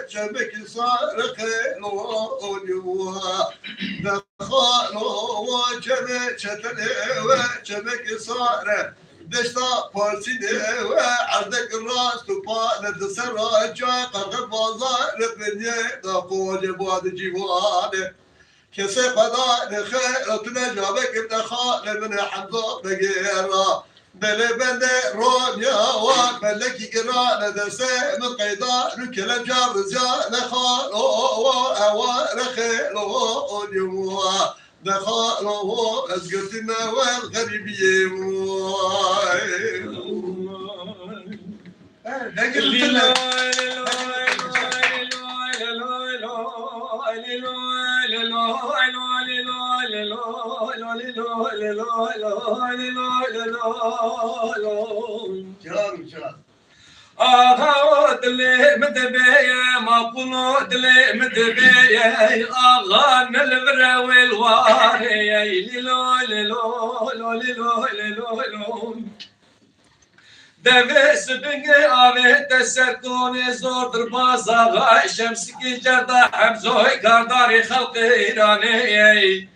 شبك صار خيل شبك صار دشتا پارسی ده و عردك الراس توپا ندسر جای قرق بازار رفنیه دا قوج باد جیوانه کسی قدا نخیرتونه جابک ابتخا لمن حمزه بگیرا بله بنده رونیا و ملکی گرا ندسه من قیدا نکلم جار رزا نخال و اوار خیل و نیوه دخاله أسقطنا والغريبية آغا دلي مدبية ما قلو دلي مدبية آغا نلبرا والواري ليلو ليلو ليلو ليلو ليلو دفس بنجي آوه تسركوني زور درباز آغا شمسكي جردا حمزوي كارداري خلق إيراني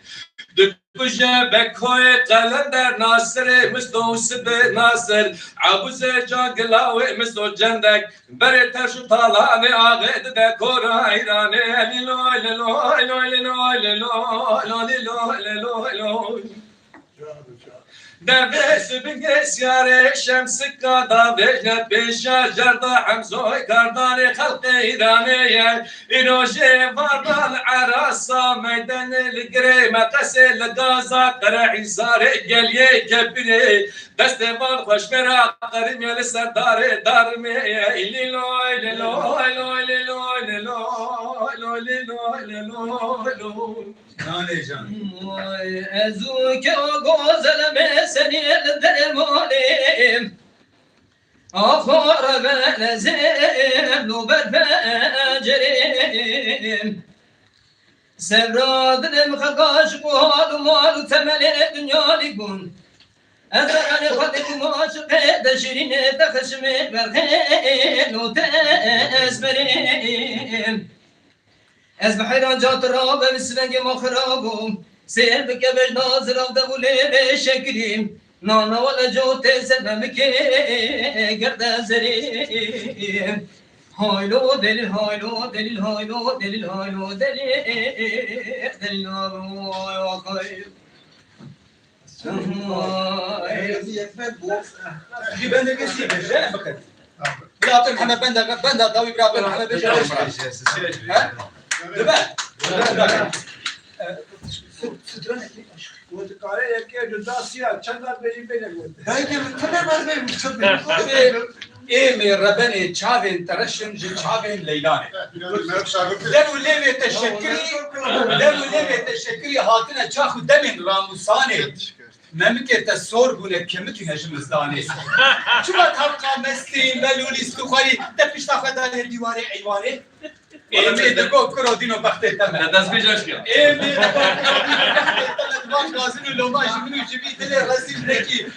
بجا بكوي قلندر ناصر مستو سب ناصر عبوز جاگلاوي مستو جندك بريتر شو طالعني آغد دكورا إيراني ليلو ليلو ليلو ليلو ليلو ليلو ليلو ليلو دفش بنجس ياري شمسك قادا بجنت بيشا جردا حمزوي كارداري خلق إيراني إنوشي فضل عراسة ميدان القريمة قسي لقازة قرحي صاري قليي كبري دستيفان خوش مرا قريم يا لسرداري دارمي ليلو ليلو ليلو ليلو ليلو ليلو ليلو ليلو نانه جان ازو که گوزل مسنی درمانیم آخر بنزل و برفجریم سرادنم خقاش قوال و مال و تمل دنیا لیگون ازران خودم ماشقه دشرین تخشم برخین و تزبریم از بحیران جات را به مسلنگ ما خرابم سیر بکبش نازرم دوله به شکریم نانا ولا جو تزمم که گرد زریم هایلو دلیل هایلو دلیل هایلو دلیل هایلو دلیل دلیل هایلو خیر بنده کسی بشه براتون همه بنده داوی براتون همه بشه لبه وتقارئ يكي جداسيا چندر بيجي بينك هيك كنا ما ايمي ربني تشافين ترشم جي تشافين ليلاني لانو ليبي تشكري هاتنا تشاخو دمين راموساني ممكن تصور بونه كمتي نجم زداني شو ما تبقى مستي ملولي استخاري دبش تاخد على ديواري ايواري ايمي دكو كرودينو بختي تمام دست بیجاش کن ايمي باش غازين لو ماشي منو جبي دلي رزيل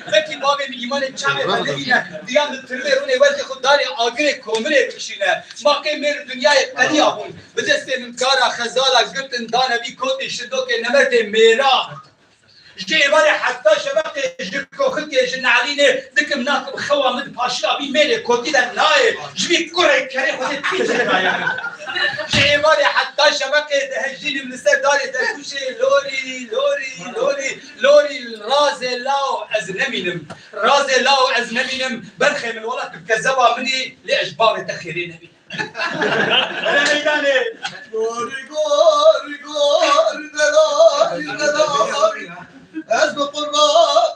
لكي بابي ايمان چاوي ولينا ديان ترلروني ولد خداري اگري کومري بشينه ماكي مر دنياي قليابون بدست من كارا خزالا قلتن دانا بي كوتي شدوك نمرد ميرا جي بالي حتى شبكه جيكو خدي جن علينا دك مناكب خوامد باشا بي ميري كوتي دا ناي جبي كوري كاري خدي تيجي يعني جي بالي حتى شبكه هجيني من السر داري تكوشي لوري رازي لاو ازنمينم برخي من ولك بكذبها مني لاجبار تخيرين نبي انا ميداني غوري دلاري أسبق الراب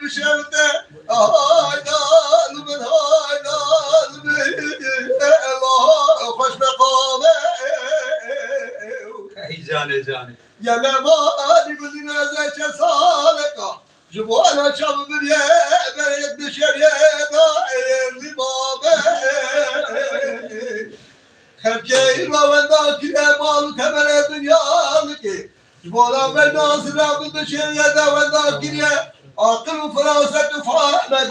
بشرته هايدا من هايدا الله خوش مقامه جاني يا لماني بدنا زي سالك جوانا شاب بريا بريد بشريا داير لبابه خرجي روانك يا مال كبر دنياك Valla ben nasıl yaptım da şeriye davada giriye akıl feraset fâle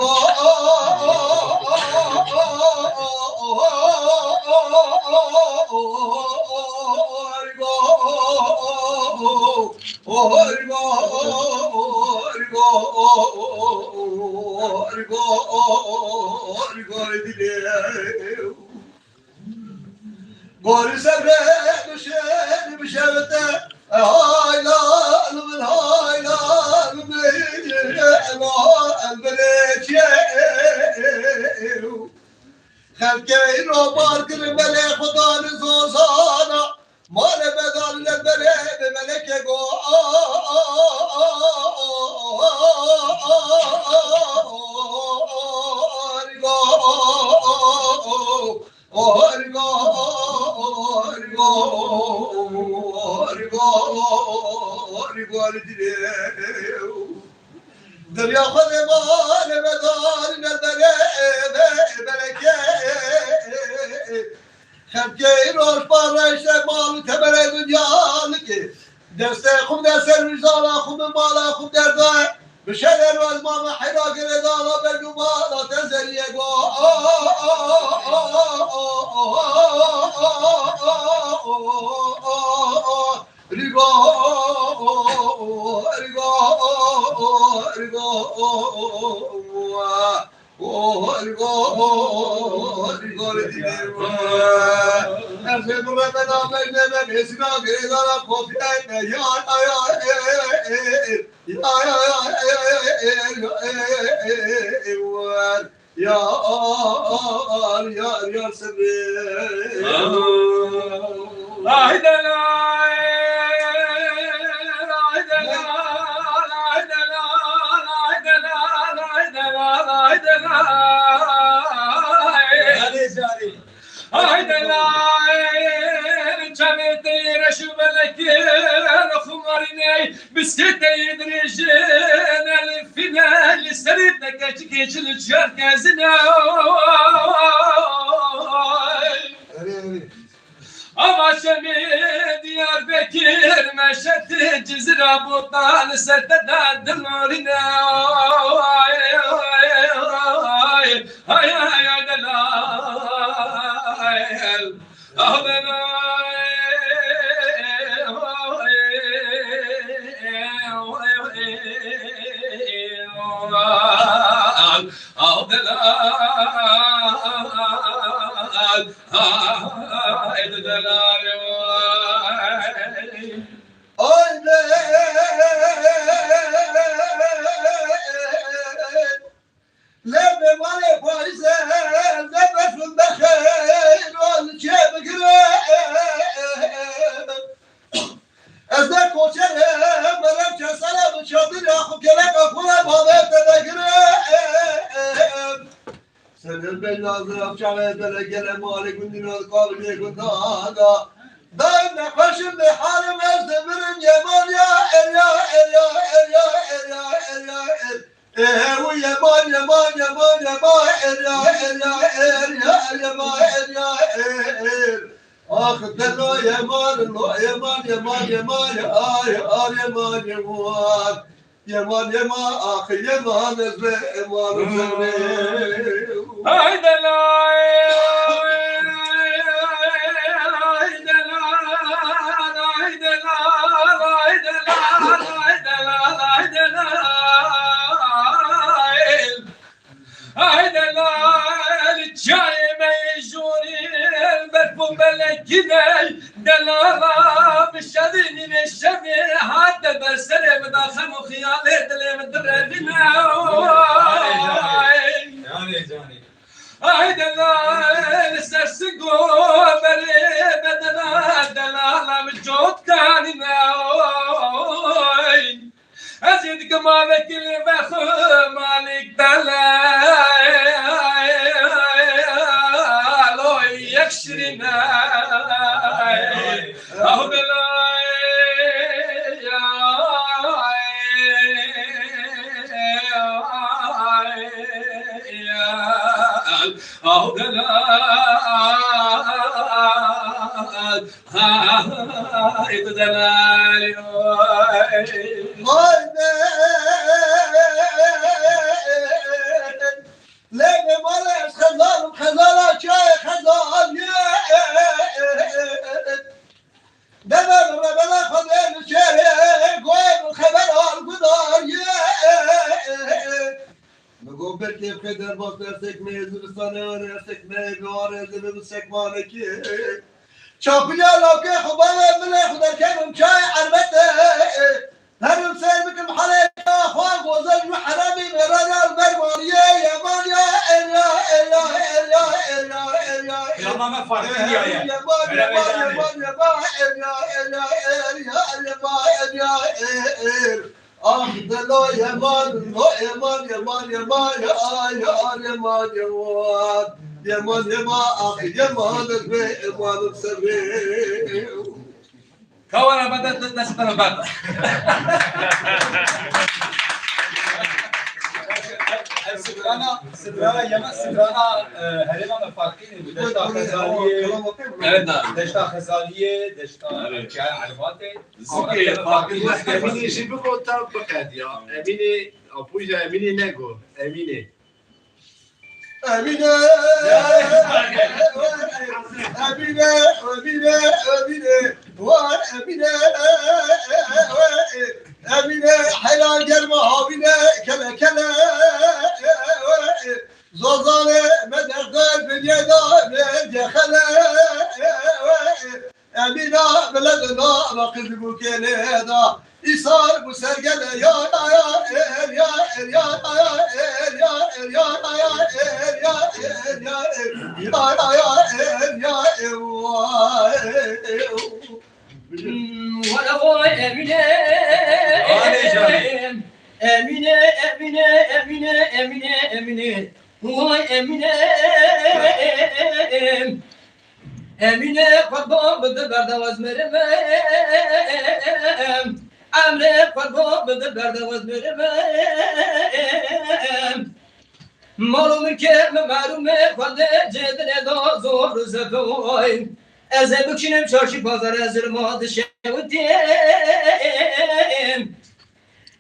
Gori sebre düşeni müşevete haylanım haylanım elbeleciye Xelke robar kırı mele xudanı zozana male bedanle bere ve meleke go Derya khale male bedan bere beleke Xelke roş para işte malı temele dünyalı ki Deste khum deste rizala khum mala khum derda Bişeler vazmama hira gire dala belgumala tezeliye go Rigo Biskete yedireceksin elin finali seride geçilir çerkezine Ama şemi Diyarbakır meşheti Cizre Butan Serteden Dılurine Ay Lebe male paise, lebe fundache, ol çebgre. Ezde koçere, melek kesele bıçadır ya kelek akula babet edegre. Senin ben nazır afçane edele gele mali gündün ol kalbiye gündana. Daim kaşım bir halim ezde birin yeman ya el ya el ya el ya el ya el ya el. Yaman yaman yaman yaman el ya el ya el ya el yaman el ya el. Ah delo yaman lo yaman yaman yaman ay ay yaman yaman. Yaman yaman ah yaman ezle yaman ezle. Haydi Gidey delala bişedinin eşemi hatta berserim daxem o khiyal edilim drevine ay delal sersi goberi bedena delala çok kanine azid kema vekil ve malik delal oy yakşirina Haydi Lebe males khazal khazala çay khazal Deme bana khazal çay koy haber al gudar Mego belki kadar bak dersek mezunistanı öğrensek meyve öğrensek maleki Çapıya lake xubana bile xudarkanım çay arbette Herim sevmikim haleyna Хуан gozal ve harami verana bermaniye yaman ya ella ella ella ella ella Yaman farklı diyor ya. Yaman yaman yaman ella ella ella ella ella Ah delo yaman lo yaman yaman yaman ya yaman yaman yaman yaman ah yaman ve yaman sevi Kavara badat nasıl tarabat? Sıdrana yama sıdrana herema farklı bu deşta khazaliye Evet abi. deşta khazaliye deşta alvate Zikir farklı. Emine işi bu konta bakad ya. Emine apuja Emine nego. Emine. Emine Emine Emine Emine var Emine Emine helal gelme habine kele kele Zazale mederdel bilyeda medekele Emine beledena vakit bu keleda İsar bu sergele ya ya ya ya ya ya Valla vay Emine Emine Emine Emine Emine Emine Vay Emine Emine kurban bıdı berdavaz meremem Emre kurban bıdı berdavaz meremem Malum kerme marume Kvalde cedine da zor zefay Eze bükşinem çarşı pazar ezirmadı şevdim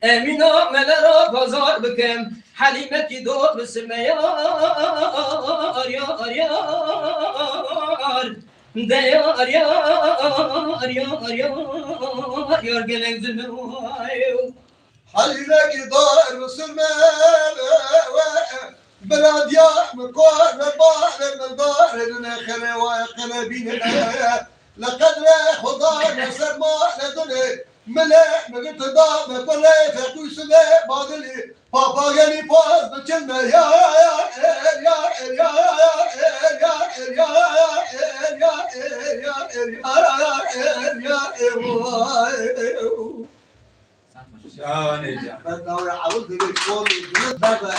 Emina melara pazar bükem Halime ki doğ bisme yar yar yar De yar yar yar yar Yar gelen zülmü Halime gidar Müslüme بلاد يا مقار بار مقار نخلي وقلبين لقد لا خضار نسر ما لدني ملا مقلت دا مقلا فقوي سبا بادلي بابا غني باز بكلمة يا يا يا يا Ya ne ya? Ben daha عاوز لك قومي بابا